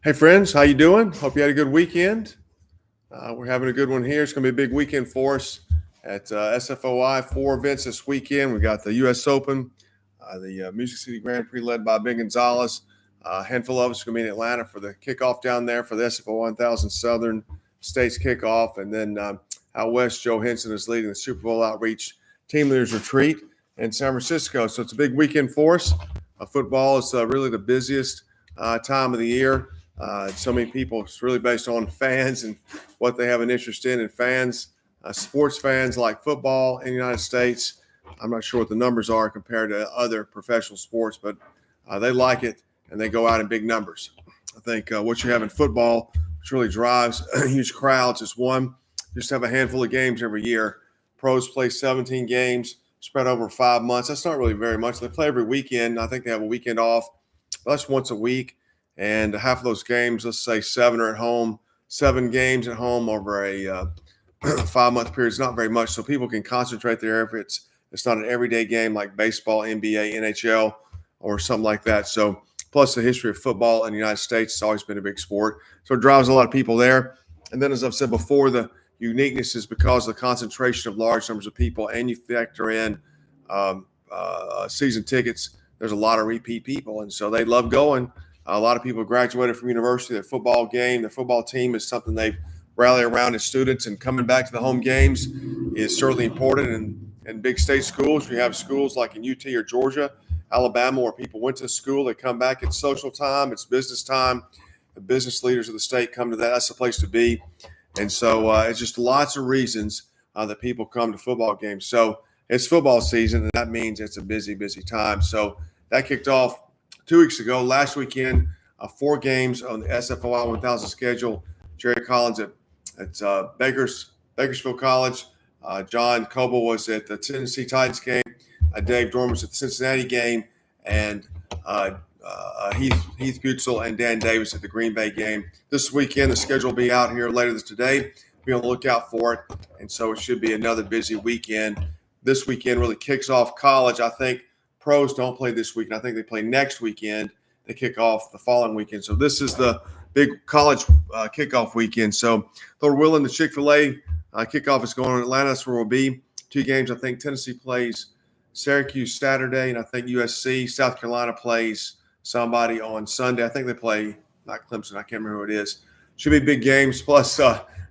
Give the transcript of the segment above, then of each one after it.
Hey friends, how you doing? Hope you had a good weekend. We're having a good one here. It's going to be a big weekend for us at SFOI. 4 events this weekend. We got the U.S. Open, the Music City Grand Prix led by Ben Gonzalez. A handful of us are going to be in Atlanta for the kickoff down there for the SFO 1000 Southern States kickoff. And then out west, Joe Henson is leading the Super Bowl Outreach Team Leaders Retreat in San Francisco. So it's a big weekend for us. Football is really the busiest time of the year. So many people, it's really based on fans and what they have an interest in. And fans, sports fans like football in the United States, I'm not sure what the numbers are compared to other professional sports, but they like it and they go out in big numbers. I think what you have in football, which really drives huge crowds, is one, just have a handful of games every year. Pros play 17 games spread over 5 months. That's not really very much. They play every weekend. I think they have a weekend off. But that's once a week. And half of those games, let's say 7 are at home, 7 games at home over a 5-month period is not very much. So people can concentrate their efforts. It's not an everyday game like baseball, NBA, NHL, or something like that. So plus the history of football in the United States, it's always been a big sport. So it drives a lot of people there. And then, as I've said before, the uniqueness is because of the concentration of large numbers of people, and you factor in season tickets. There's a lot of repeat people, and so they love going. A lot of people graduated from university. Their football game, their football team is something they rally around as students, and coming back to the home games is certainly important. In big state schools, you have schools like in UT or Georgia, Alabama, where people went to school. They come back. It's social time. It's business time. The business leaders of the state come to that. That's the place to be. And so it's just lots of reasons that people come to football games. So it's football season, and that means it's a busy, busy time. So that kicked off 2 weeks ago. Last weekend, 4 games on the SFOI 1000 schedule. Jerry Collins at Bakersfield College. John Coble was at the Tennessee Titans game. Dave Dorn was at the Cincinnati game. And Heath Pucel and Dan Davis at the Green Bay game. This weekend, the schedule will be out here later today. Be on the lookout for it. And so it should be another busy weekend. This weekend really kicks off college. I think pros don't play this weekend. I think they play next weekend. They kick off the following weekend. So this is the big college kickoff weekend. So Lord willing, the Chick-fil-A kickoff is going on in Atlanta. That's where we'll be. 2 games. I think Tennessee plays Syracuse Saturday, and I think USC, South Carolina plays somebody on Sunday. I think they play not Clemson. I can't remember who it is. Should be big games. Plus,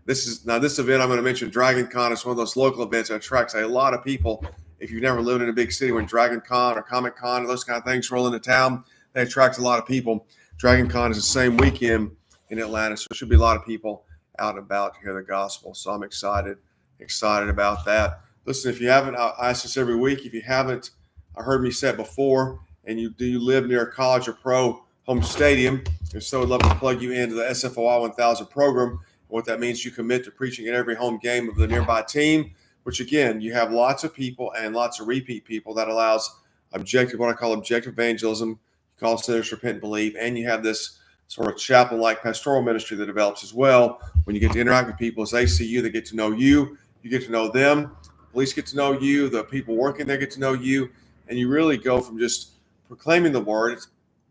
this event I'm going to mention, Dragon Con, is one of those local events that attracts a lot of people. If you've never lived in a big city, when Dragon Con or Comic Con or those kind of things roll into town, they attract a lot of people. Dragon Con is the same weekend in Atlanta, so there should be a lot of people out and about to hear the gospel. So I'm excited about that. Listen, if you haven't, I ask this every week. If you haven't heard me say it before, and do you live near a college or pro home stadium? If so, I'd love to plug you into the SFOI 1000 program. What that means, you commit to preaching at every home game of the nearby team, which again, you have lots of people and lots of repeat people. That allows what I call objective evangelism. You call sinners repent and believe, and you have this sort of chaplain-like pastoral ministry that develops as well. When you get to interact with people as they see you, they get to know you, you get to know them. Police get to know you, the people working there get to know you, and you really go from just proclaiming the word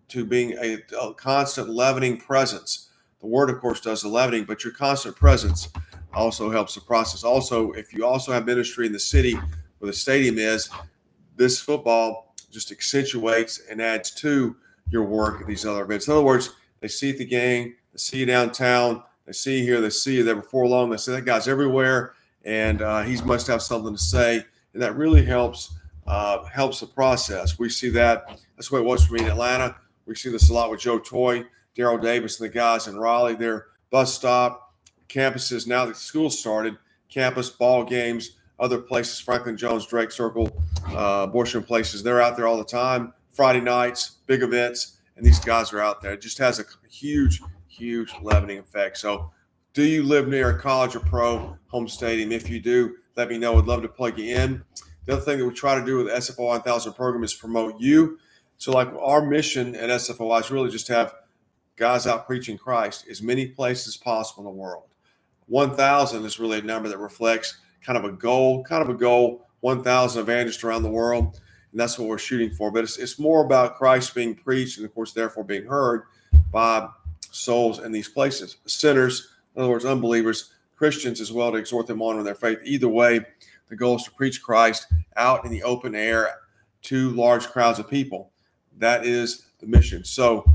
to being a constant leavening presence. The word, of course, does the leavening, but your constant presence also helps the process. Also, if you also have ministry in the city where the stadium is, this football just accentuates and adds to your work at these other events. In other words, they see the game, they see you downtown, they see you here, they see you there before long. They say that guy's everywhere, and he must have something to say, and that really helps the process. We see that. That's the way it was for me in Atlanta. We see this a lot with Joe Toy, Daryl Davis, and the guys in Raleigh. Their bus stop, campuses, now that school started, campus, ball games, other places, Franklin Jones, Drake Circle, abortion places. They're out there all the time. Friday nights, big events, and these guys are out there. It just has a huge, huge leavening effect. So do you live near a college or pro home stadium? If you do, let me know. I'd love to plug you in. The other thing that we try to do with the SFO 1000 program is promote you. So like our mission at SFOI is really just to have guys out preaching Christ as many places as possible in the world. 1,000 is really a number that reflects kind of a goal, 1,000 evangelists around the world. And that's what we're shooting for. But it's more about Christ being preached and, of course, therefore being heard by souls in these places. Sinners, in other words, unbelievers, Christians as well, to exhort them on in their faith. Either way, the goal is to preach Christ out in the open air to large crowds of people. That is the mission. So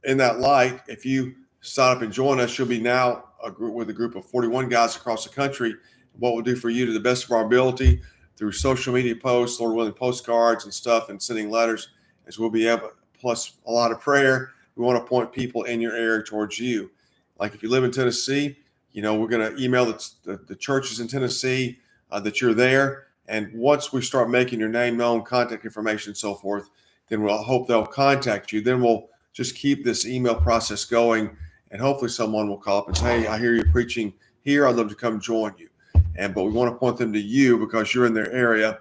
in that light, if you sign up and join us, you'll be now a group of 41 guys across the country. What we'll do for you to the best of our ability through social media posts, Lord willing, postcards and stuff, and sending letters, is we'll be able, plus a lot of prayer, we want to point people in your area towards you. Like if you live in Tennessee, we're going to email the churches in Tennessee that you're there. And once we start making your name known, contact information, and so forth, then we'll hope they'll contact you. Then we'll just keep this email process going, and hopefully someone will call up and say, hey, I hear you preaching here. I'd love to come join you. But we want to point them to you because you're in their area,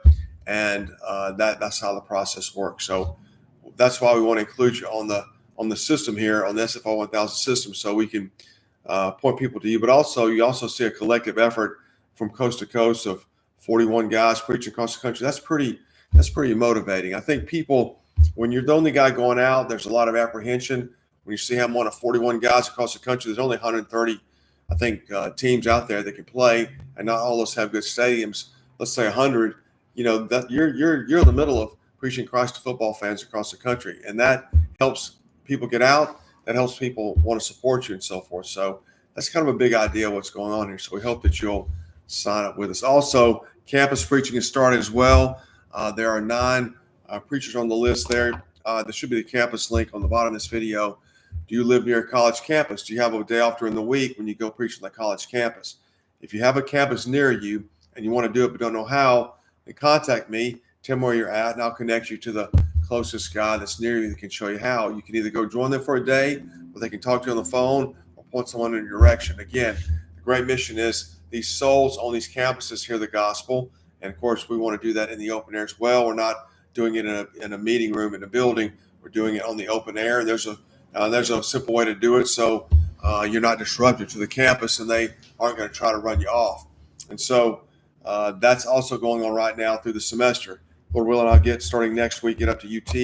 and that's how the process works. So that's why we want to include you on the system here, on the SFOI 1000 system, so we can point people to you. But also, you also see a collective effort from coast to coast of 41 guys preaching across the country. That's pretty motivating. I think people, when you're the only guy going out, there's a lot of apprehension. When you see I'm one of 41 guys across the country, there's only 130, I think, teams out there that can play, and not all of us have good stadiums. Let's say 100. That you're in the middle of preaching Christ to football fans across the country, and that helps people get out. That helps people want to support you and so forth. So that's kind of a big idea of what's going on here. So we hope that you'll sign up with us. Also, campus preaching has started as well. There are 9 preachers on the list there. There should be the campus link on the bottom of this video. Do you live near a college campus? Do you have a day off during the week when you go preach on the college campus? If you have a campus near you and you want to do it but don't know how, then contact me. Tell me where you're at, and I'll connect you to the closest guy that's near you that can show you how. You can either go join them for a day, or they can talk to you on the phone, or point someone in your direction. Again, the great mission is these souls on these campuses hear the gospel, and of course, we want to do that in the open air as well. We're not doing it in a meeting room in a building. We're doing it on the open air. There's a simple way to do it, so you're not disruptive to the campus, and they aren't going to try to run you off. And so that's also going on right now through the semester. Lord willing, I'll get starting next week, get up to UT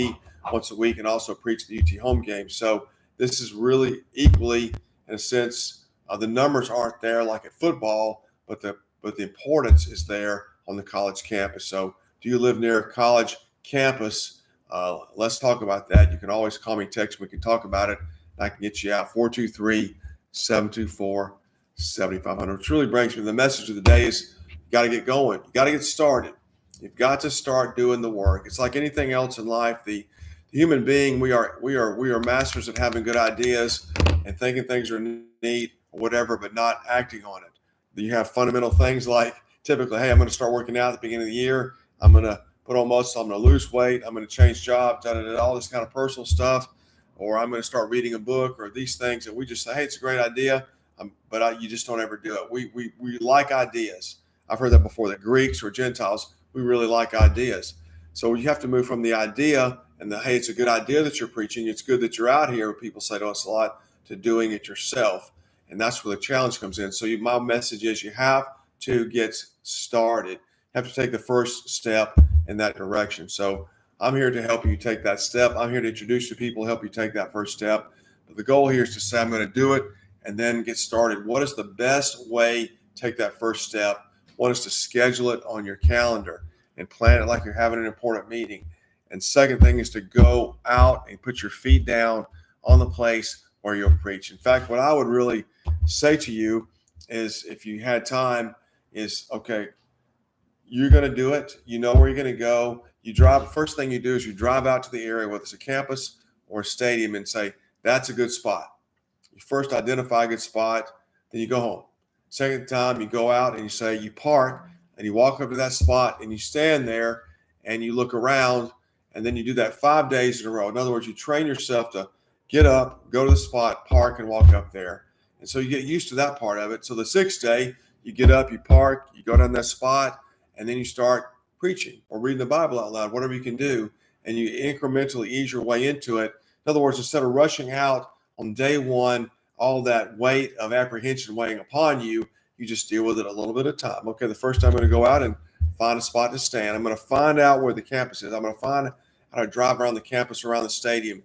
once a week, and also preach the UT home game. So this is really equally, in a sense, the numbers aren't there like at football, but the importance is there on the college campus. So do you live near a college campus? Let's talk about that. You can always call me, text me. We can talk about it. I can get you out, 423-724-7500. Which really brings me, the message of the day is you got to get going. You got to get started. You've got to start doing the work. It's like anything else in life. The human being, we are masters at having good ideas and thinking things are neat or whatever, but not acting on it. You have fundamental things like typically, hey, I'm going to start working out at the beginning of the year. I'm going to put on muscle. I'm going to lose weight. I'm going to change jobs, all this kind of personal stuff. Or I'm going to start reading a book, or these things. And we just say, hey, it's a great idea, but you just don't ever do it. We like ideas. I've heard that before, that Greeks or Gentiles, we really like ideas. So you have to move from the idea and hey, it's a good idea that you're preaching. It's good that you're out here. People say to us a lot, to doing it yourself. And that's where the challenge comes in. So my message is you have to get started. You have to take the first step in that direction. So I'm here to help you take that step. I'm here to introduce you to people, help you take that first step. But the goal here is to say, I'm going to do it and then get started. What is the best way to take that first step? One is to schedule it on your calendar and plan it like you're having an important meeting. And second thing is to go out and put your feet down on the place where you'll preach. In fact, what I would really say to you is, if you had time, is, okay, you're going to do it. You know where you're going to go. You drive. First thing you do is you drive out to the area, whether it's a campus or a stadium, and say, that's a good spot. You first identify a good spot, then you go home. Second time, you go out and you say, you park, and you walk up to that spot and you stand there and you look around, and then you do that 5 days in a row. In other words, you train yourself to get up, go to the spot, park, and walk up there. And so you get used to that part of it. So the 6th day, you get up, you park, you go down that spot, and then you start preaching or reading the Bible out loud, whatever you can do, and you incrementally ease your way into it. In other words, instead of rushing out on day one, all that weight of apprehension weighing upon you, you just deal with it a little bit at a time. Okay, the first time I'm going to go out and find a spot to stand. I'm going to find out where the campus is. I'm going to find how to drive around the campus, around the stadium.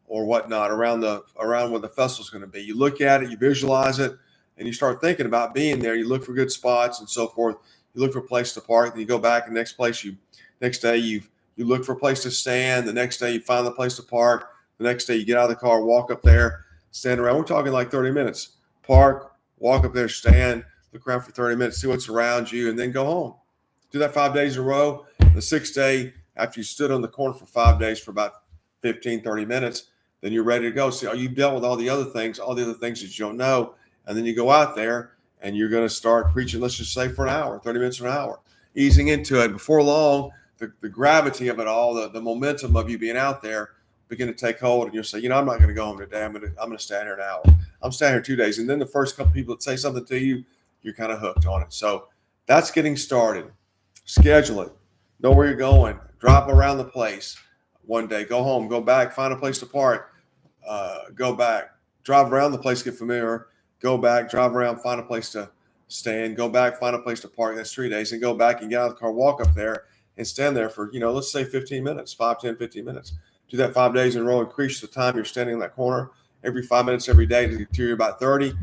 or whatnot around where the festival's going to be. You look at it, you visualize it, and you start thinking about being there. You look for good spots and so forth. You look for a place to park. Then you go back, and next day you look for a place to stand. The next day you find the place to park. The next day you get out of the car, walk up there, stand around. We're talking like 30 minutes. Park, walk up there, stand, look around for 30 minutes, see what's around you, and then go home. Do that 5 days in a row. The sixth day, after you stood on the corner for 5 days for about 15, 30 minutes, then you're ready to go. See, you've dealt with all the other things that you don't know. And then you go out there and you're going to start preaching, let's just say for an hour, 30 minutes or an hour, easing into it. Before long, the gravity of it all, the momentum of you being out there begin to take hold, and you'll say, I'm not going to go home today. I'm going to stand here an hour. I'm standing here 2 days. And then the first couple people that say something to you, you're kind of hooked on it. So that's getting started. Schedule it. Know where you're going. Drop around the place one day. Go home. Go back. Find a place to park. Go back. Drive around the place. Get familiar. Go back. Drive around. Find a place to stand. Go back. Find a place to park. That's 3 days. And go back and get out of the car. Walk up there and stand there for, let's say 15 minutes, 5, 10, 15 minutes. Do that 5 days in a row. Increase the time you're standing in that corner every 5 minutes every day to you're about 30.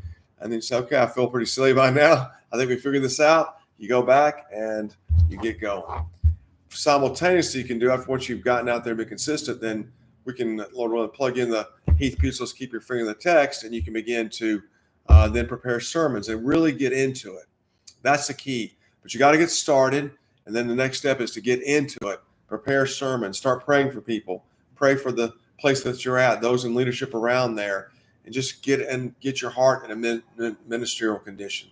And then you say, okay, I feel pretty silly by now. I think we figured this out. You go back and you get going. Simultaneously, you can do after once you've gotten out there and been consistent, then we can, Lord willing, plug in the Heath Pucel's Keep Your Finger in the Text, and you can begin to then prepare sermons and really get into it. That's the key. But you got to get started, and then the next step is to get into it. Prepare sermons. Start praying for people. Pray for the place that you're at, those in leadership around there, and just get your heart in a ministerial condition.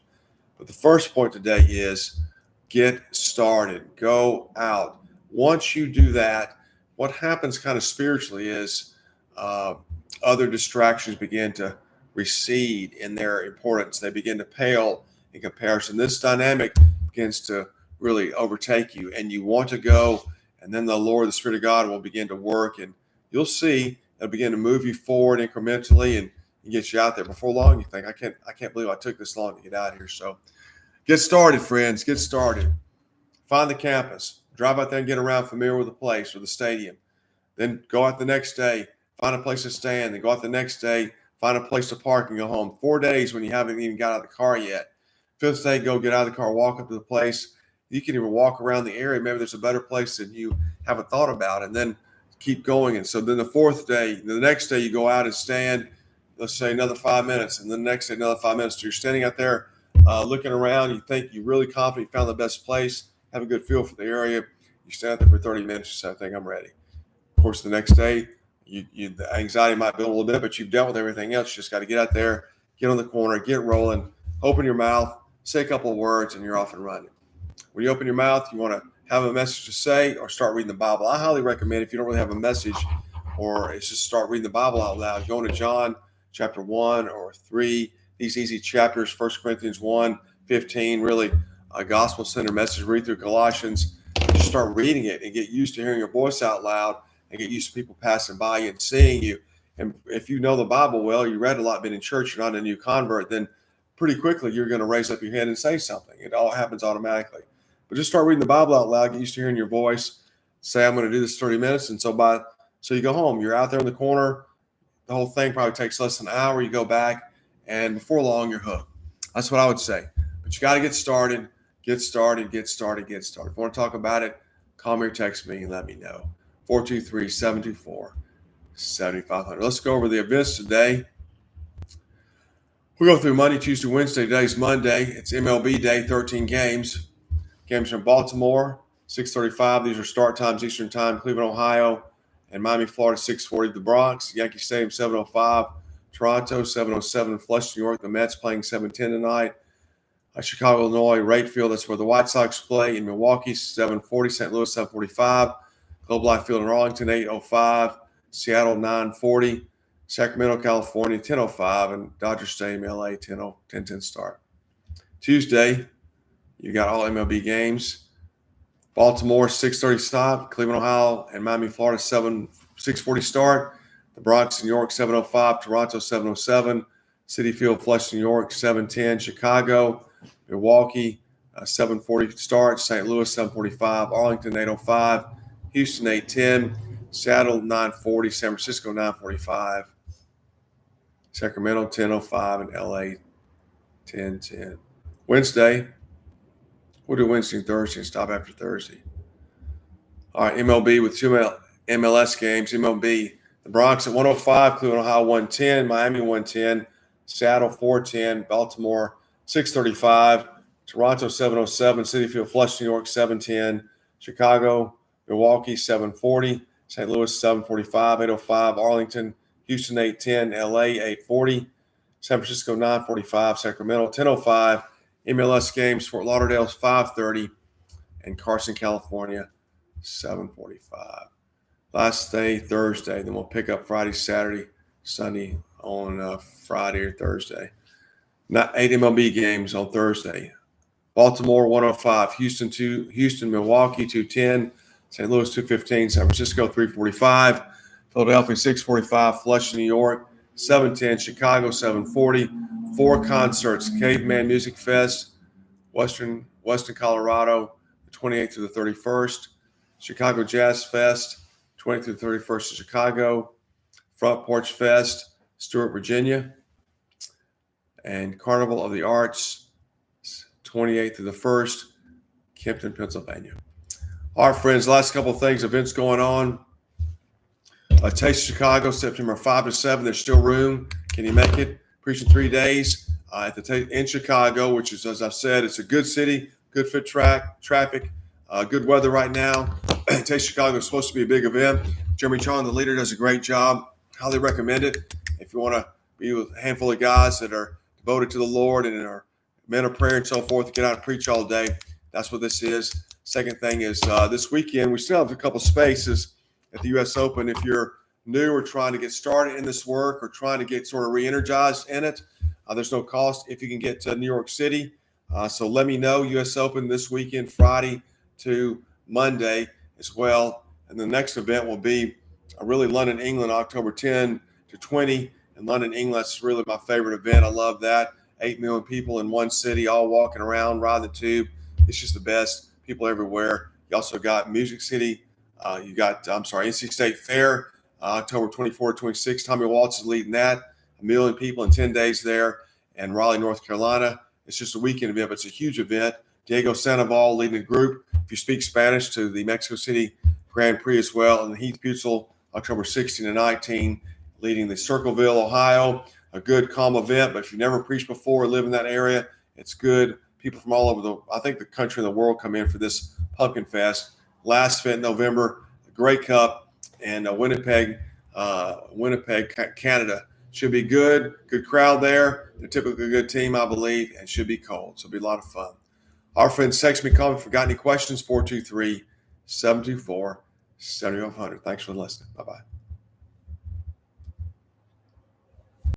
But the first point today is get started. Go out. Once you do that, what happens kind of spiritually is other distractions begin to recede in their importance. They begin to pale in comparison. This dynamic begins to really overtake you, and you want to go, and then the Lord, the Spirit of God, will begin to work, and you'll see it'll begin to move you forward incrementally and get you out there. Before long, you think, I can't believe I took this long to get out here. So get started, friends. Get started. Find the campus. Drive out there and get around, familiar with the place or the stadium. Then go out the next day, find a place to stand. Then go out the next day, find a place to park and go home. 4 days when you haven't even got out of the car yet. Fifth day, go get out of the car, walk up to the place. You can even walk around the area. Maybe there's a better place that you haven't thought about, and then keep going. And so then the fourth day, the next day, you go out and stand, let's say another 5 minutes, and then the next day, another 5 minutes. So you're standing out there looking around. You think you're really confident you found the best place, have a good feel for the area. You stand out there for 30 minutes. You say, I think I'm ready. Of course, the next day, the anxiety might build a little bit, but you've dealt with everything else. You just got to get out there, get on the corner, get rolling, open your mouth, say a couple of words, and you're off and running. When you open your mouth, you want to have a message to say or start reading the Bible. I highly recommend, if you don't really have a message, or it's just start reading the Bible out loud, going to John chapter 1 or 3, these easy chapters, 1 Corinthians 1, 15, really a gospel-centered message. Read through Colossians. Just start reading it and get used to hearing your voice out loud and get used to people passing by you and seeing you. And if you know the Bible well, you read a lot, been in church, you're not a new convert, then pretty quickly you're going to raise up your hand and say something. It all happens automatically. But just start reading the Bible out loud, get used to hearing your voice, say, I'm going to do this 30 minutes. And so you go home, you're out there in the corner. The whole thing probably takes less than an hour. You go back, and before long, you're hooked. That's what I would say. But you got to get started. Get started. If you want to talk about it, call me or text me and let me know. 423-724-7500. Let's go over the events today. We'll go through Monday, Tuesday, Wednesday. Today's Monday. It's MLB Day, 13 games. Games from Baltimore, 6:35. These are start times Eastern Time. Cleveland, Ohio, and Miami, Florida, 6:40. The Bronx, Yankee Stadium, 7:05. Toronto, 7:07. Flushing, New York. The Mets playing 7:10 tonight. Chicago, Illinois, Wright Field. That's where the White Sox play. In Milwaukee, 7:40. St. Louis, 7:45. Globe Life Field in Arlington, 8:05. Seattle, 9:40. Sacramento, California, 10:05. And Dodger Stadium, LA, 10:10 start. Tuesday, you got all MLB games. Baltimore, 6:30 stop. Cleveland, Ohio, and Miami, Florida, 6:40 start. The Bronx, New York, 7:05. Toronto, 7:07. Citi Field, Flushing, New York, 7:10. Chicago, Milwaukee, 7:40 start. St. Louis, 7:45. Arlington, 8:05. Houston, 8:10. Seattle 9:40, San Francisco 9:45, Sacramento 10:05, and LA 10:10. Wednesday, we'll do Wednesday and Thursday and stop after Thursday. All right, MLB with two MLS games. MLB, the Bronx at 105, Cleveland, Ohio 110, Miami 110, Seattle 410, Baltimore 635, Toronto 707, Citi Field, Flushing, New York 710, Chicago, Milwaukee 740, St. Louis 745, 805, Arlington, Houston 810, LA 840, San Francisco 945, Sacramento 1005, MLS games, Fort Lauderdale 530, and Carson, California 745. Last day, Thursday. Then we'll pick up Friday, Saturday, Sunday on Friday or Thursday. Not 8 MLB games on Thursday. Baltimore 105, Houston, Milwaukee 210, St. Louis 215, San Francisco 345, Philadelphia 645, Flushing, New York 710, Chicago 740. 4 concerts: Caveman Music Fest, Western Colorado, the 28th through the 31st. Chicago Jazz Fest, 20th through the 31st in Chicago. Front Porch Fest, Stewart, Virginia. And Carnival of the Arts, 28th through the 1st, Kempton, Pennsylvania. All right, friends, last couple of things, events going on. Taste of Chicago, September 5 to 7. There's still room. Can you make it? Preaching 3 days in Chicago, which is, as I've said, it's a good city, good fit traffic, good weather right now. Taste Chicago is supposed to be a big event. Jeremy Chong, the leader, does a great job. Highly recommend it. If you want to be with a handful of guys that are devoted to the Lord and are men of prayer and so forth, get out and preach all day. That's what this is. Second thing is this weekend, we still have a couple spaces at the U.S. Open. If you're new or trying to get started in this work or trying to get sort of re-energized in it, there's no cost if you can get to New York City. So let me know. U.S. Open this weekend, Friday to Monday as well. And the next event will be really London, England, October 10 to 20. In London, England, that's really my favorite event. I love that. 8 million people in one city, all walking around, riding the tube. It's just the best. People everywhere. You also got Music City. NC State Fair, October 24, 26. Tommy Waltz is leading that. 1 million people in 10 days there. And Raleigh, North Carolina. It's just a weekend event, but it's a huge event. Diego Sandoval leading the group. If you speak Spanish, to the Mexico City Grand Prix as well. And Heath Pucel, October 16 and 19, leading the Circleville, Ohio. A good, calm event, but if you've never preached before or live in that area, it's good. People from all over the country and the world come in for this Pumpkin Fest. Last event in November, the Grey Cup in Winnipeg, Canada. Should be good crowd there. They're typically a good team, I believe, and should be cold. So it'll be a lot of fun. Our friends, text me, call me if you've got any questions, 423-724-7500. Thanks for listening. Bye-bye.